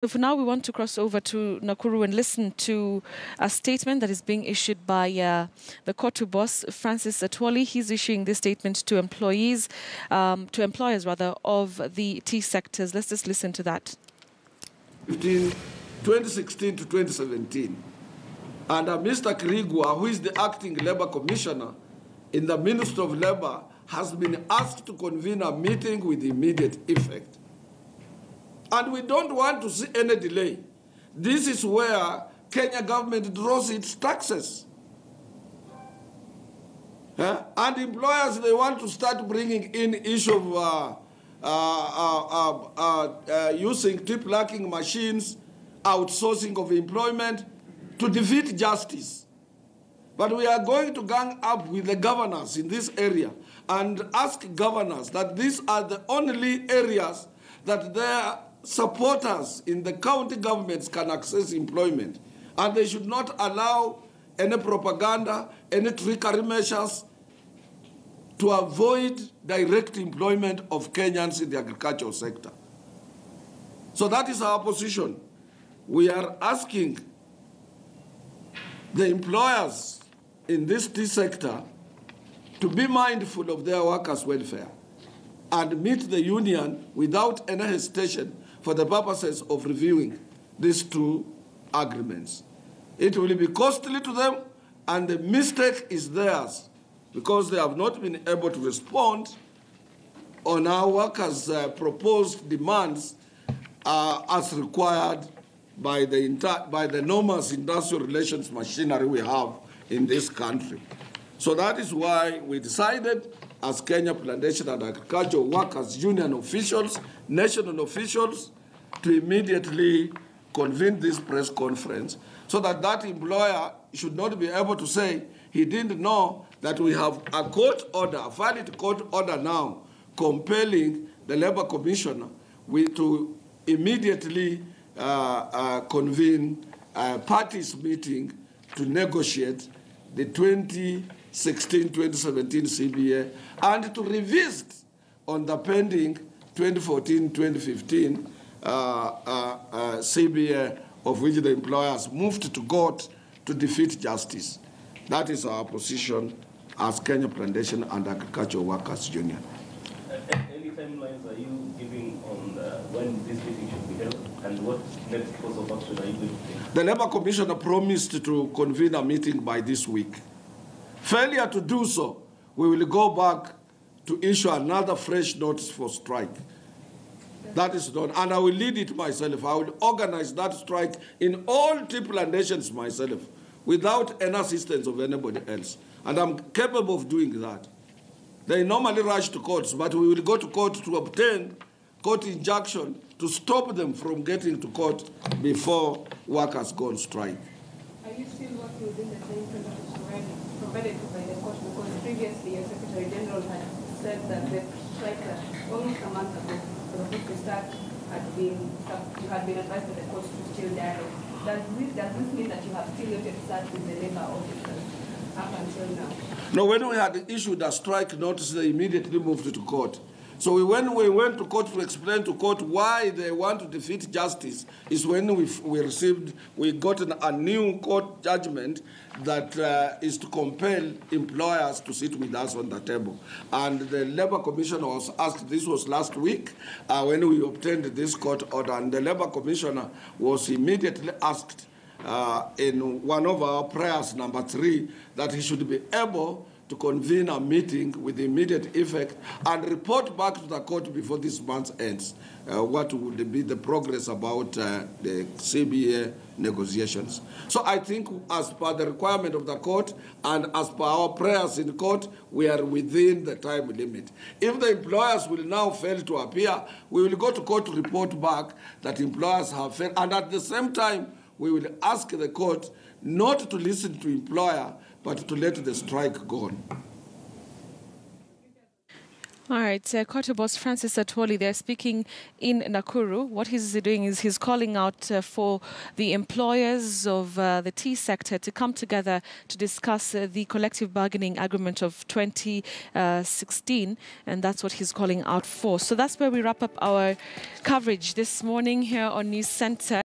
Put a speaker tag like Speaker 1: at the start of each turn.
Speaker 1: So for now, we want to cross over to Nakuru and listen to a statement that is being issued by the COTU boss, Francis Atwoli. He's issuing this statement to employers of the tea sectors. Let's just listen to that.
Speaker 2: 2016 to 2017, and Mr. Kirigwa, who is the acting Labour Commissioner in the Ministry of Labour, has been asked to convene a meeting with immediate effect. And we don't want to see any delay. This is where Kenya government draws its taxes. And employers, they want to start bringing in issue of using tip-lacking machines, outsourcing of employment to defeat justice. But we are going to gang up with the governors in this area and ask governors that these are the only areas that their supporters in the county governments can access employment. And they should not allow any propaganda, any trickery measures to avoid direct employment of Kenyans in the agricultural sector. So that is our position. We are asking the employers in this tea sector to be mindful of their workers' welfare and meet the union without any hesitation for the purposes of reviewing these two agreements. It will be costly to them, and the mistake is theirs because they have not been able to respond on our workers' proposed demands as required by the enormous industrial relations machinery we have in this country. So that is why we decided as Kenya Plantation and Agricultural Workers Union officials, national officials, to immediately convene this press conference so that that employer should not be able to say he didn't know that we have a court order, a valid court order now, compelling the Labour Commissioner to immediately convene a parties meeting to negotiate the 2016-2017 CBA and to revisit on the pending 2014-2015 CBA, of which the employers moved to court to defeat justice. That is our position as Kenya Plantation and Agricultural Workers Union.
Speaker 3: Any timelines are you giving on when this meeting should be held, and what next course of action are you going to take?
Speaker 2: The Labour Commissioner promised to convene a meeting by this week. Failure to do so, we will go back to issue another fresh notice for strike. That is done, and I will lead it myself. I will organize that strike in all tea plantations myself, without any assistance of anybody else. And I'm capable of doing that. They normally rush to courts, but we will go to court to obtain court injunction to stop them from getting to court before workers go on strike.
Speaker 4: Are you still working within the same principles provided by the court? Because previously your Secretary General had said that the strike almost a month ago, the start had been, you had been advised by the court to still dialogue. Does this mean that you have still not start with the labor officers up until now?
Speaker 2: No, when we had issued a strike notice, they immediately moved to court. So when we went to court to explain to court why they want to defeat justice is when we got a new court judgment that is to compel employers to sit with us on the table. And the Labour Commissioner was asked, this was last week, when we obtained this court order, and the Labour Commissioner was immediately asked in one of our prayers, number 3, that he should be able to convene a meeting with immediate effect and report back to the court before this month ends what would be the progress about the CBA negotiations. So I think as per the requirement of the court and as per our prayers in court, we are within the time limit. If the employers will now fail to appear, we will go to court to report back that employers have failed, and at the same time, we will ask the court not to listen to employer, but to let the strike go on.
Speaker 1: All right, COTU boss Francis Atwoli, they're speaking in Nakuru. What he's doing is he's calling out for the employers of the tea sector to come together to discuss the collective bargaining agreement of 2016, and that's what he's calling out for. So that's where we wrap up our coverage this morning here on News Center.